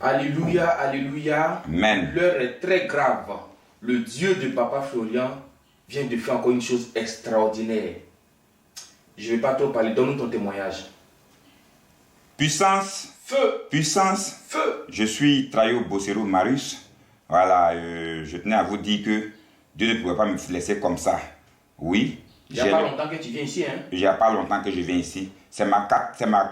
Alléluia, alléluia. Amen. L'heure est très grave. Le Dieu de Papa Florian vient de faire encore une chose extraordinaire. Je ne vais pas trop parler, donne-nous ton témoignage. Puissance. Feu. Puissance. Feu. Je suis Trayo Bossero Marius. Voilà, je tenais à vous dire que Dieu ne pouvait pas me laisser comme ça. Oui. Il n'y a pas longtemps que tu viens ici, hein? Il n'y a pas longtemps que je viens ici. C'est ma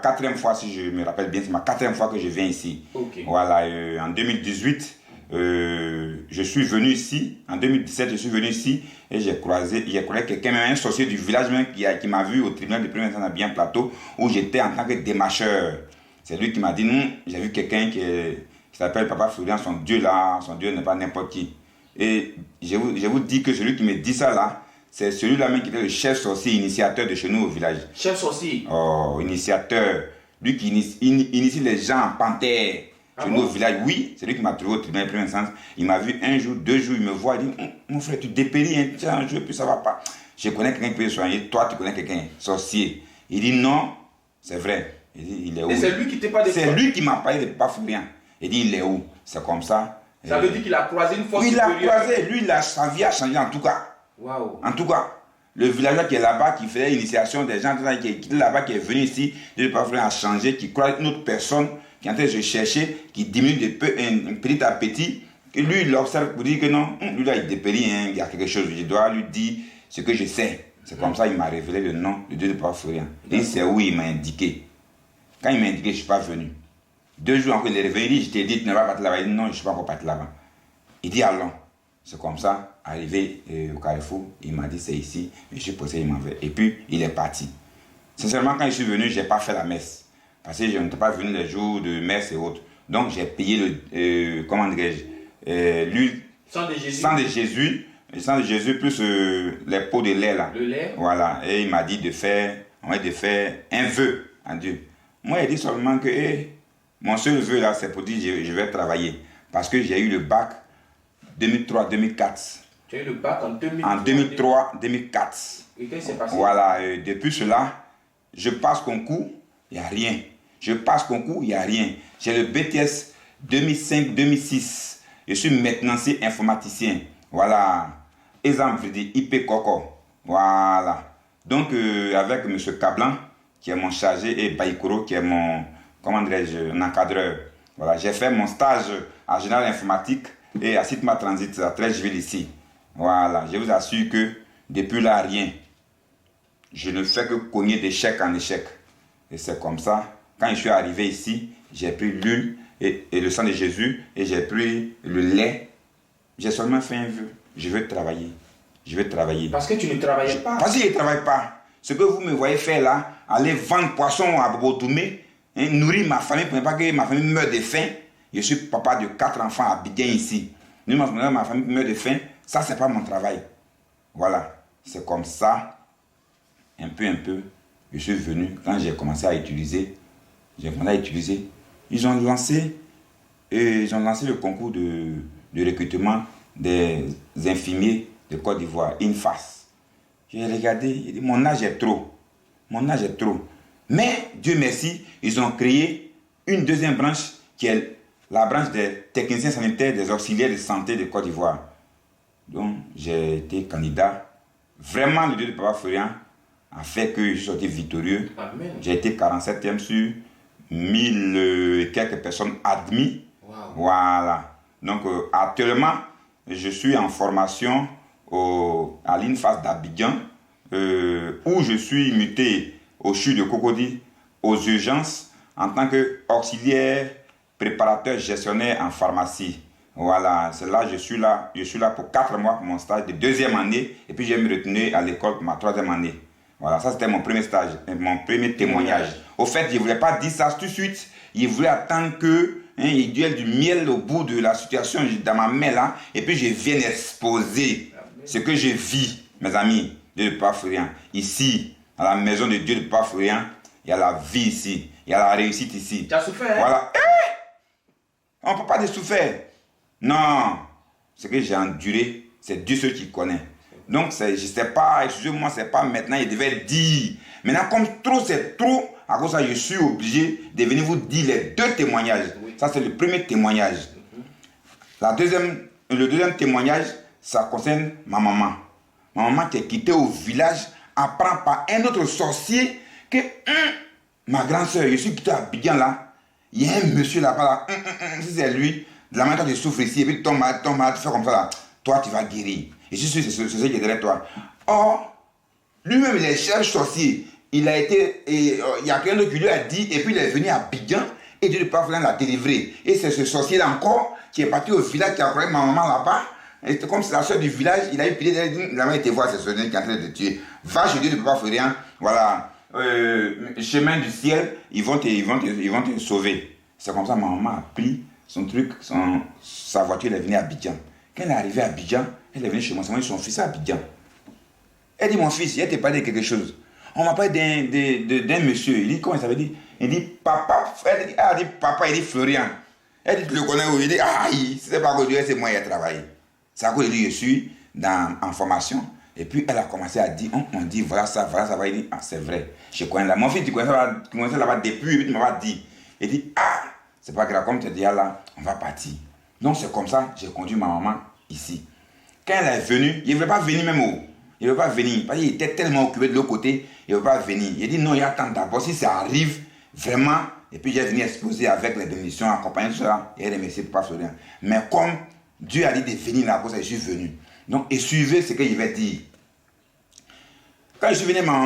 quatrième fois, si je me rappelle bien, c'est ma quatrième fois que je viens ici. Okay. Voilà, en 2018, je suis venu ici. En 2017, je suis venu ici et j'ai croisé quelqu'un, même un sorcier du village même, qui m'a vu au tribunal de première instance à Bien Plateau, où j'étais en tant que démarcheur. C'est lui qui m'a dit, non, j'ai vu quelqu'un qui s'appelle Papa Florian, son Dieu là, son Dieu n'est pas n'importe qui. Et je vous dis que celui qui me dit ça là, c'est celui-là même qui était le chef sorcier initiateur de chez nous au village. Chef sorcier? Oh, initiateur. Lui qui initie les gens en panthère chez nous au village. Oui, c'est lui qui m'a trouvé au tribunal de première instance. Il m'a vu un jour, 2 jours, il me voit, il dit, mon frère, tu dépéris, hein, tiens, un jour, puis ça va pas. Je connais quelqu'un qui peut soigner, toi tu connais quelqu'un, sorcier. Il dit non, c'est vrai. Il dit, il est où? Et c'est lui qui t'a pas C'est lui qui m'a parlé de Papa Florian. Il dit, il est où? C'est comme ça. Ça veut dire qu'il a croisé une force supérieure. Il a croisé, lui, sa vie a changé en tout cas. Wow. En tout cas, le villageois qui est là-bas, qui fait l'initiation des gens, qui est là-bas, qui est venu ici, Dieu Papa Florian a changé, qui croit une autre personne, qui est en train de se chercher, qui diminue de petit à petit. Et lui, il observe pour dire que non, lui là, il dépérit, hein, il y a quelque chose. Je dois lui dire ce que je sais. C'est comme ça qu'il m'a révélé le nom de Dieu de Papa Florian. Et c'est où il m'a indiqué. Quand il m'a indiqué, je ne suis pas venu. 2 jours encore, il est revenu, il dit, je t'ai dit, tu ne vas pas partir là-bas. Il dit, non, je ne suis pas encore parti là-bas. Il dit, allons. C'est comme ça, arrivé au Carrefour, il m'a dit, c'est ici. Je suis posé, il m'en va. Et puis, il est parti. Sincèrement, quand je suis venu, je n'ai pas fait la messe. Parce que je n'étais pas venu les jours de messe et autres. Donc, j'ai payé comment dirais-je, l'huile. Sang de Jésus. Sang de Jésus. Le sang de Jésus plus les pots de lait là. Le lait. Voilà. Et il m'a dit de faire un vœu à Dieu. Moi, il dit seulement que mon seul vœu là, c'est pour dire je vais travailler. Parce que j'ai eu le bac 2003-2004. Tu as eu le bac en 2003? En 2003-2004. Et qu'est-ce qui s'est passé? Voilà. Depuis cela, je passe concours, il n'y a rien. Je passe concours, il n'y a rien. J'ai le BTS 2005-2006. Je suis maintenancier informaticien. Voilà. Exemple, je dis IP Coco. Voilà. Donc, avec M. Cablan, qui est mon chargé, et Baïkoro, qui est mon, comment dirais-je, un encadreur. Voilà. J'ai fait mon stage en général informatique et à Sitma Transit à Trècheville ici. Voilà. Je vous assure que depuis là, rien. Je ne fais que cogner d'échec en échec. Et c'est comme ça. Quand je suis arrivé ici, j'ai pris l'huile et le sang de Jésus et j'ai pris le lait. J'ai seulement fait un vœu. Je veux travailler. Je veux travailler. Parce que tu ne travaillais pas. Parce que je ne travaille pas. Ce que vous me voyez faire là, aller vendre poisson à Bobotoumé, hein, nourrir ma famille pour ne pas que ma famille meure de faim. Je suis papa de 4 enfants à Bidien ici. Ma famille meurt de faim. Ça, ce n'est pas mon travail. Voilà. C'est comme ça, un peu, je suis venu. Quand j'ai commencé à utiliser, ils ont lancé le concours de recrutement des infirmiers de Côte d'Ivoire, INFAS. J'ai regardé, j'ai dit, mon âge est trop. Mais, Dieu merci, ils ont créé une deuxième branche qui est la branche des techniciens sanitaires, des auxiliaires de santé de Côte d'Ivoire. Donc, j'ai été candidat. Vraiment, le Dieu de Papa Florian a fait que je suis sorti victorieux. Amen. J'ai été 47e sur 1000 et quelques personnes admises. Wow. Voilà. Donc, actuellement, je suis en formation à l'INFAS d'Abidjan, où je suis muté au CHU de Cocody, aux urgences, en tant qu'auxiliaire, préparateur, gestionnaire en pharmacie. Voilà, c'est là, je suis là pour 4 mois pour mon stage de 2e année, et puis je vais me retenir à l'école pour ma 3e année. Voilà, ça c'était mon premier stage, mon premier témoignage. Au fait, je ne voulais pas dire ça tout de suite, je voulais attendre que il y ait du miel au bout de la situation dans ma main là, et puis je viens exposer ce que je vis, mes amis, Dieu de Papa Florian. Ici, à la maison de Dieu de Papa Florian, il y a la vie ici, il y a la réussite ici. Tu as souffert, hein? Voilà. On ne peut pas de souffrir. Non. Ce que j'ai enduré, c'est Dieu seul qui connaît. Donc, je ne sais pas, excusez-moi, ce n'est pas maintenant, il devait dire. Maintenant, comme trop, c'est trop, à cause de ça, je suis obligé de venir vous dire les deux témoignages. Oui. Ça, c'est le premier témoignage. Le deuxième témoignage, ça concerne ma maman. Ma maman qui est quittée au village, apprend par un autre sorcier que ma grande soeur, je suis quitté à Abidjan là, il y a un monsieur là-bas, là, si c'est lui, de la manière dont tu souffres ici, et puis tu tombes malade, tu fais comme ça là, toi tu vas guérir. Et je suis sûr que c'est ce qui est derrière toi. Or, lui-même il est cher sorcier. Il a été, il y a quelqu'un qui lui a dit, et puis il est venu à Abidjan, et Dieu ne peut pas l'a délivrer. Et c'est ce sorcier-là encore, qui est parti au village, qui a croisé ma maman là-bas. Et comme c'est la soeur du village, il a eu pitié d'elle, il a été voir ce soeur qui est en train de te tuer. Va chez Dieu, ne peut pas faire rien. Voilà. Chemin du ciel, ils vont te sauver. C'est comme ça, ma maman a pris son truc, sa voiture, elle est venue à Abidjan. Quand elle est arrivée à Abidjan, elle est venue chez moi, c'est moi, son fils à Abidjan. Elle dit, mon fils, il t'a parlé de quelque chose. On m'a parlé d'un monsieur. Il dit, comment ça veut dire? Il dit, papa. Elle a dit, papa, il dit, Florian. Elle dit, tu le connais où? Il dit, c'est pas que Dieu, c'est moi qui ai travaillé. C'est à cause de lui, je suis en formation. Et puis, elle a commencé à dire, on dit, voilà ça va. Il dit, c'est vrai. Je connais là. Mon fils, tu connais ça là-bas depuis, et puis tu m'as dit. Il dit, c'est pas grave, comme tu dis là, on va partir. Donc, c'est comme ça, j'ai conduit ma maman ici. Quand elle est venue, il ne voulait pas venir même où. Il ne veut pas venir. Parce qu'il était tellement occupé de l'autre côté, il ne veut pas venir. Il dit non, il attend d'abord. Si ça arrive, vraiment, et puis j'ai venu exposer avec les bénédictions, accompagner tout ça, et remercier Papa Florian. Mais comme Dieu a dit de venir là, je suis venu. Donc, et suivez ce qu'il va dire. Quand je suis venu, ma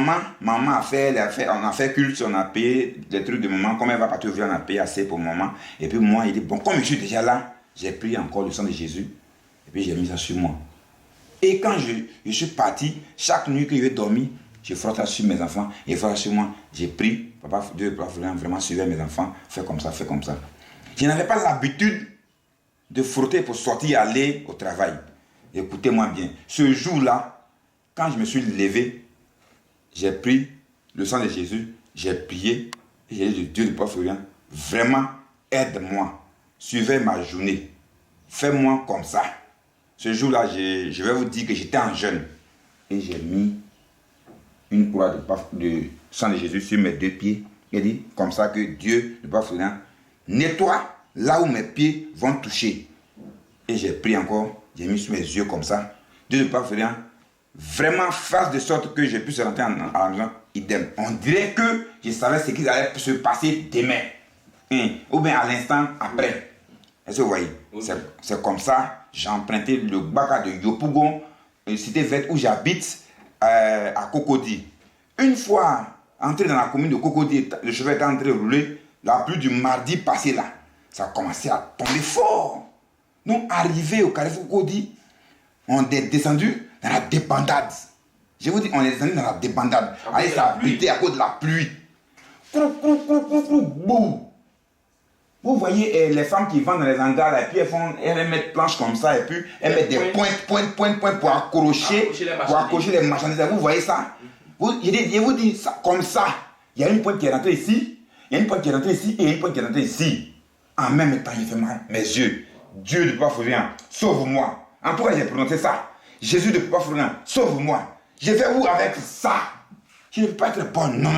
maman a fait culte, on a payé des trucs de maman. Comme elle va partir au village, on a payé assez pour maman. Et puis moi, il dit, bon, comme je suis déjà là, j'ai pris encore le sang de Jésus. Et puis j'ai mis ça sur moi. Et quand je suis parti, chaque nuit que je vais dormir, je frotte ça sur mes enfants. Et frotte ça sur moi. J'ai pris, Dieu vraiment suivre mes enfants. Fais comme ça, fais comme ça. Je n'avais pas l'habitude de frotter pour sortir et aller au travail. Écoutez-moi bien. Ce jour-là, quand je me suis levé, j'ai pris le sang de Jésus, j'ai prié, et j'ai dit, Dieu de Papa Florian, vraiment aide-moi. Suivez ma journée. Fais-moi comme ça. Ce jour-là, je vais vous dire que j'étais en jeûne. Et j'ai mis une croix de sang de Jésus sur mes deux pieds. Il dit comme ça que Dieu, le Papa Florian, nettoie là où mes pieds vont toucher. Et j'ai pris encore, j'ai mis sur mes yeux comme ça. Dieu, le Papa Florian, vraiment fasse de sorte que je puisse rentrer à la maison, idem. On dirait que je savais ce qui allait se passer demain. Ou bien à l'instant après. Est-ce que vous voyez? Oui. C'est comme ça, j'ai emprunté le Baka de Yopougon, une cité verte où j'habite, à Cocody. Une fois entré dans la commune de Cocody, le cheval était en train de rouler, la pluie du mardi passé là, ça a commencé à tomber fort. Donc, arrivé au carrefour Cocody, on est descendu dans la débandade. Je vous dis, on est descendu dans la débandade. Allez, ça a buté à cause de la pluie. Boum. Vous voyez les femmes qui vendent dans les hangars, là, et puis elles mettent planches comme ça, et puis elles mettent des pointes pour accrocher les marchandises. Vous voyez ça? Je vous dis ça comme ça. Il y a une pointe qui est rentrée ici, il y a une pointe qui est rentrée ici, et une pointe qui est rentrée ici. En même temps, il fait mal. Mes yeux, Dieu de Papa Florian, sauve-moi. En tout cas, j'ai prononcé ça. Jésus de Papa Florian, sauve-moi. Je vais où avec ça? Je ne peux pas être bon. Non.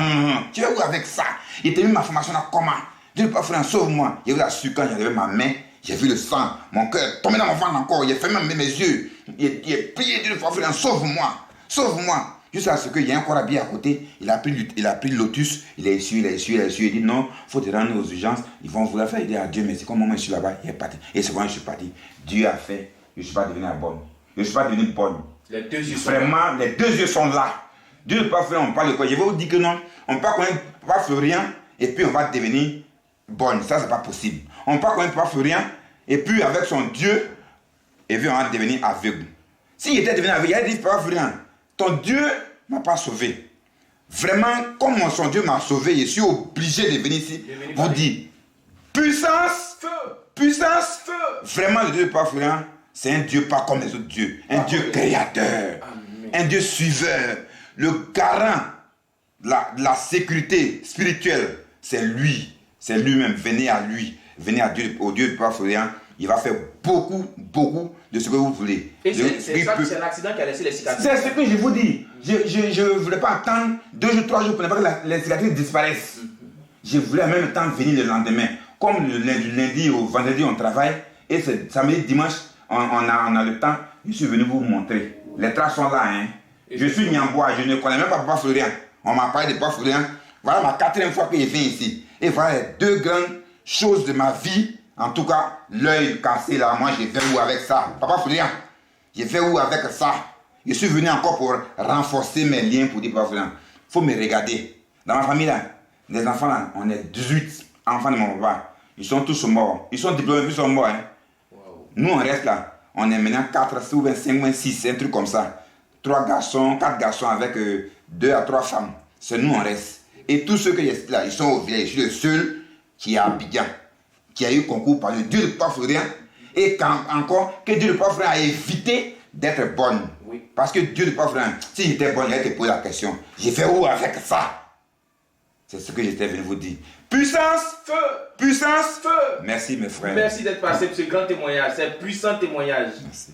Je vais où avec ça? Il t'a mis ma formation là comment? Dieu de Papa Florian, sauve-moi. J'ai vu la sueur quand j'avais ma main, j'ai vu le sang, mon cœur tombé dans mon ventre encore, j'ai fermé mes yeux. Il a prié Dieu de Papa Florian, sauve-moi. Sauve-moi. Jusqu'à ce qu'il y ait un corps habillé à côté, il a pris le lotus, il a essuyé, il dit non, il faut te rendre aux urgences, ils vont vouloir faire, il dit à Dieu, mais c'est comme moi je suis là-bas, il est parti. Et c'est quand je suis parti, Dieu a fait, je ne suis pas devenu bonne. Je ne suis pas devenu bonne. Les deux yeux vraiment, les deux yeux sont là. Dieu ne peut pas faire, on parle de quoi? Je vais vous dire que non, on ne peut pas connaître Papa Florian et puis on va devenir bonne. Ça, c'est pas possible. On ne peut pas connaître Papa Florian et puis avec son Dieu, et puis on va devenir aveugle. S'il était devenu aveugle, il a dit Papa Florian, ton Dieu ne m'a pas sauvé. Vraiment, comme son Dieu m'a sauvé, je suis obligé de venir ici. Vous dire, puissance, feu, puissance, feu. Vraiment, le Dieu de Papa Florian, c'est un Dieu pas comme les autres dieux. Un Dieu créateur, un Dieu suiveur, le garant de la sécurité spirituelle. C'est lui, c'est lui-même. Venez à lui, venez à Dieu, au Dieu de Papa Florian. Il va faire beaucoup de ce que vous voulez. Et c'est l'accident qui a laissé les cicatrices. C'est ce que je vous dis. Je ne voulais pas attendre 2 jours, 3 jours pour que les cicatrices disparaissent. Je voulais en même temps venir le lendemain. Comme le lundi au vendredi, on travaille. Et c'est samedi, dimanche, on a le temps. Je suis venu vous montrer. Les traces sont là. Hein. Je suis Niambois. Je ne connais même pas Papa Florian. On m'a parlé de Papa Florian. Voilà ma 4e fois que je viens ici. Et voilà les 2 grandes choses de ma vie. En tout cas, l'œil cassé là, moi je vais où avec ça? Papa Florian, je vais où avec ça? Je suis venu encore pour renforcer mes liens pour dire Papa Florian. Il faut me regarder. Dans ma famille là, les enfants là, on est 18 enfants de mon papa. Ils sont tous morts. Ils sont diplômés, ils sont morts. Hein. Wow. Nous on reste là. On est maintenant 4, 5 ou 6, un truc comme ça. 3 garçons, 4 garçons avec 2 à 3 femmes. C'est nous on reste. Et tous ceux qui sont là, ils sont au village. Je suis le seul qui est à Abidjan, qui a eu concours par le Dieu de Papa Florian. Et encore que Dieu de Papa Florian a évité d'être bonne. Oui. Parce que Dieu de Papa Florian, si j'étais bonne, il allait te poser la question. J'ai fait où avec ça? C'est ce que j'étais venu vous dire. Puissance, feu, puissance, feu. Merci mes frères. Merci d'être passé pour ce grand témoignage, ce puissant témoignage. Merci.